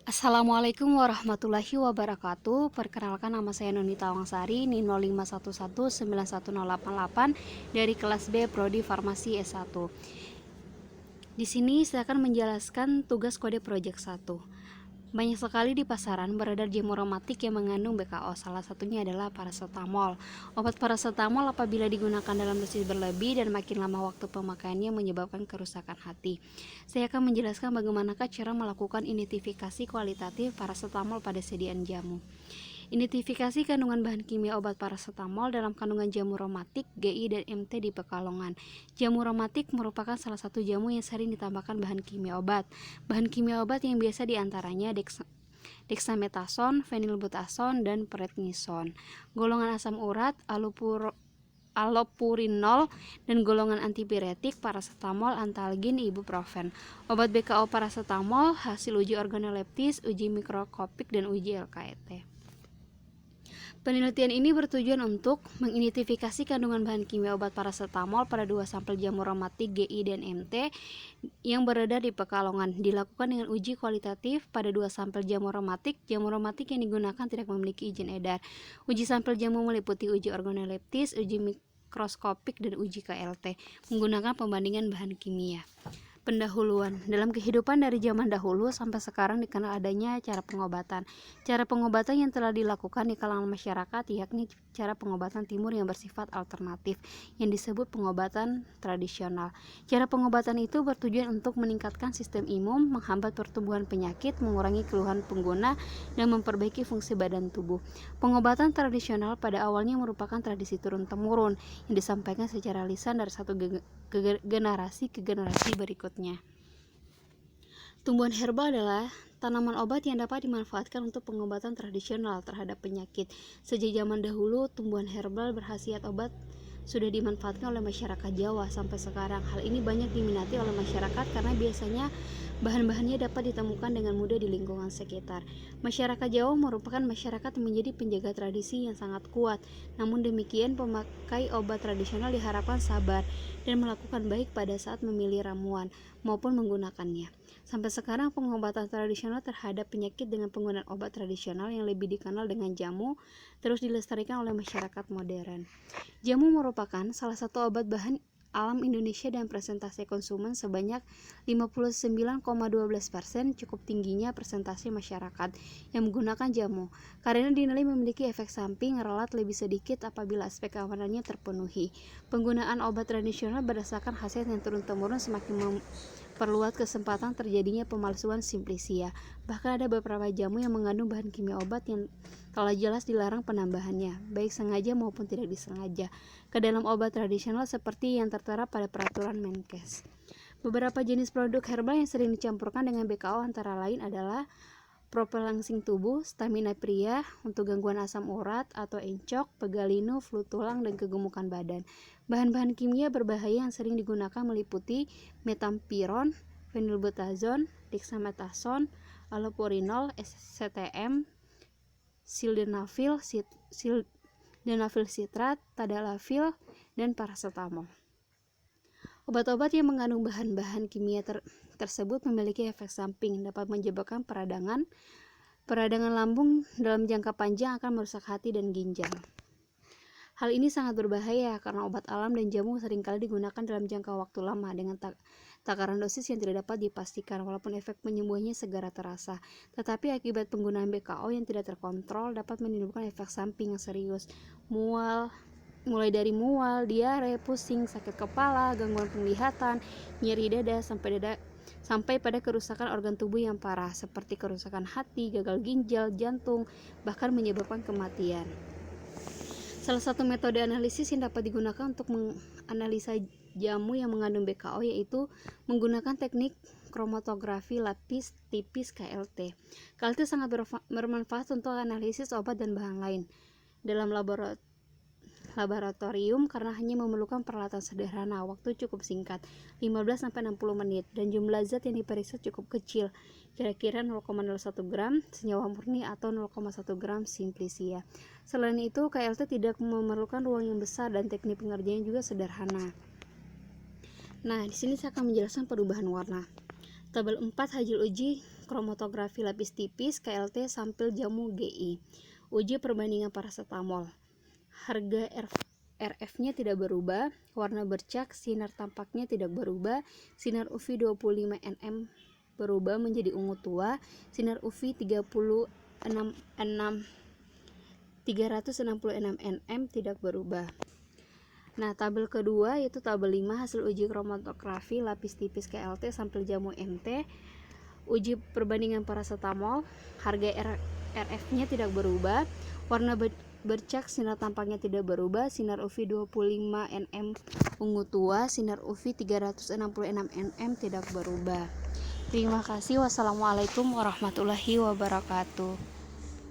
Assalamualaikum warahmatullahi wabarakatuh. Perkenalkan, nama saya Nunita Wangsari, NIM 0511910888 dari kelas B Prodi Farmasi S1. Di sini saya akan menjelaskan tugas kode project 1. Banyak sekali di pasaran beredar jamu aromatik yang mengandung BKO. Salah satunya adalah paracetamol. Obat paracetamol apabila digunakan dalam dosis berlebih dan makin lama waktu pemakaiannya menyebabkan kerusakan hati. Saya akan menjelaskan bagaimanakah cara melakukan identifikasi kualitatif paracetamol pada sediaan jamu. Identifikasi kandungan bahan kimia obat paracetamol dalam kandungan jamu aromatik, GI, dan MT di Pekalongan. Jamu aromatik merupakan salah satu jamu yang sering ditambahkan bahan kimia obat. Bahan kimia obat yang biasa diantaranya dexamethasone, phenylbutazone, dan prednisone. Golongan asam urat, allopurinol, dan golongan antipiretik paracetamol, antalgin, ibuprofen. Obat BKO paracetamol hasil uji organoleptis, uji mikroskopik, dan uji LKET. Penelitian ini bertujuan untuk mengidentifikasi kandungan bahan kimia obat paracetamol pada 2 sampel jamu aromatik GI dan MT yang beredar di Pekalongan. Dilakukan dengan uji kualitatif pada 2 sampel jamu aromatik. Jamu aromatik yang digunakan tidak memiliki izin edar. Uji sampel jamu meliputi uji organoleptis, uji mikroskopik, dan uji KLT menggunakan pembandingan bahan kimia. Pendahuluan. Dalam kehidupan dari zaman dahulu sampai sekarang dikenal adanya cara pengobatan. Cara pengobatan yang telah dilakukan di kalangan masyarakat yakni cara pengobatan timur yang bersifat alternatif yang disebut pengobatan tradisional. Cara pengobatan itu bertujuan untuk meningkatkan sistem imun, menghambat pertumbuhan penyakit, mengurangi keluhan pengguna, dan memperbaiki fungsi badan tubuh. Pengobatan tradisional pada awalnya merupakan tradisi turun-temurun yang disampaikan secara lisan dari satu generasi ke generasi berikutnya. Tumbuhan herbal adalah tanaman obat yang dapat dimanfaatkan untuk pengobatan tradisional terhadap penyakit. Sejak zaman dahulu, tumbuhan herbal berkhasiat obat sudah dimanfaatkan oleh masyarakat Jawa sampai sekarang. Hal ini banyak diminati oleh masyarakat karena biasanya bahan-bahannya dapat ditemukan dengan mudah di lingkungan sekitar. Masyarakat Jawa merupakan masyarakat yang menjadi penjaga tradisi yang sangat kuat. Namun demikian, pemakai obat tradisional diharapkan sabar dan melakukan baik pada saat memilih ramuan maupun menggunakannya. Sampai sekarang, pengobatan tradisional terhadap penyakit dengan penggunaan obat tradisional yang lebih dikenal dengan jamu terus dilestarikan oleh masyarakat modern. Jamu merupakan salah satu obat bahan alam Indonesia dan presentasi konsumen sebanyak 59,12%, cukup tingginya presentasi masyarakat yang menggunakan jamu karena dinilai memiliki efek samping relat lebih sedikit apabila aspek keamanannya terpenuhi. Penggunaan obat tradisional berdasarkan khasiat yang turun-temurun semakin memperluas kesempatan terjadinya pemalsuan simplisia. Bahkan ada beberapa jamu yang mengandung bahan kimia obat yang telah jelas dilarang penambahannya, baik sengaja maupun tidak disengaja, ke dalam obat tradisional seperti yang tertera pada peraturan Menkes. Beberapa jenis produk herbal yang sering dicampurkan dengan BKO antara lain adalah propelangsing tubuh, stamina pria untuk gangguan asam urat atau encok, pegalino, flu tulang, dan kegemukan badan. Bahan-bahan kimia berbahaya yang sering digunakan meliputi metampiron, phenylbutazone, dexamethasone, allopurinol, SCTM, sildenafil citrat, tadalafil, dan paracetamol. Obat-obat yang mengandung bahan-bahan kimia tersebut memiliki efek samping, dapat menyebabkan peradangan lambung dalam jangka panjang, akan merusak hati dan ginjal. Hal ini sangat berbahaya karena obat alam dan jamu seringkali digunakan dalam jangka waktu lama dengan takaran dosis yang tidak dapat dipastikan, walaupun efek penyembuhannya segera terasa. Tetapi akibat penggunaan BKO yang tidak terkontrol dapat menimbulkan efek samping yang serius, mulai dari mual, diare, pusing, sakit kepala, gangguan penglihatan, nyeri dada, sampai pada kerusakan organ tubuh yang parah seperti kerusakan hati, gagal ginjal, jantung, bahkan menyebabkan kematian. Salah satu metode analisis yang dapat digunakan untuk menganalisa jamu yang mengandung BKO yaitu menggunakan teknik kromatografi lapis tipis KLT. KLT sangat bermanfaat untuk analisis obat dan bahan lain dalam laboratorium karena hanya memerlukan peralatan sederhana, waktu cukup singkat, 15-60 menit, dan jumlah zat yang diperiksa cukup kecil, kira-kira 0,01 gram senyawa murni atau 0,1 gram simplisia. Selain itu, KLT tidak memerlukan ruang yang besar dan teknik pengerjaannya juga sederhana. Nah, di sini saya akan menjelaskan perubahan warna. Tabel 4 hasil uji kromatografi lapis tipis KLT sampel jamu GI. Uji perbandingan parasetamol. Harga RF-nya tidak berubah, warna bercak, sinar tampaknya tidak berubah, sinar UV 25 nm berubah menjadi ungu tua, sinar UV 366 nm tidak berubah. Nah, tabel kedua yaitu tabel 5 hasil uji kromatografi lapis tipis KLT sampel jamu MT. Uji perbandingan parasetamol, harga RF-nya tidak berubah, warna bercak, sinar tampaknya tidak berubah, sinar UV 25 nm ungu tua, sinar UV 366 nm tidak berubah. Terima kasih. Wassalamualaikum warahmatullahi wabarakatuh.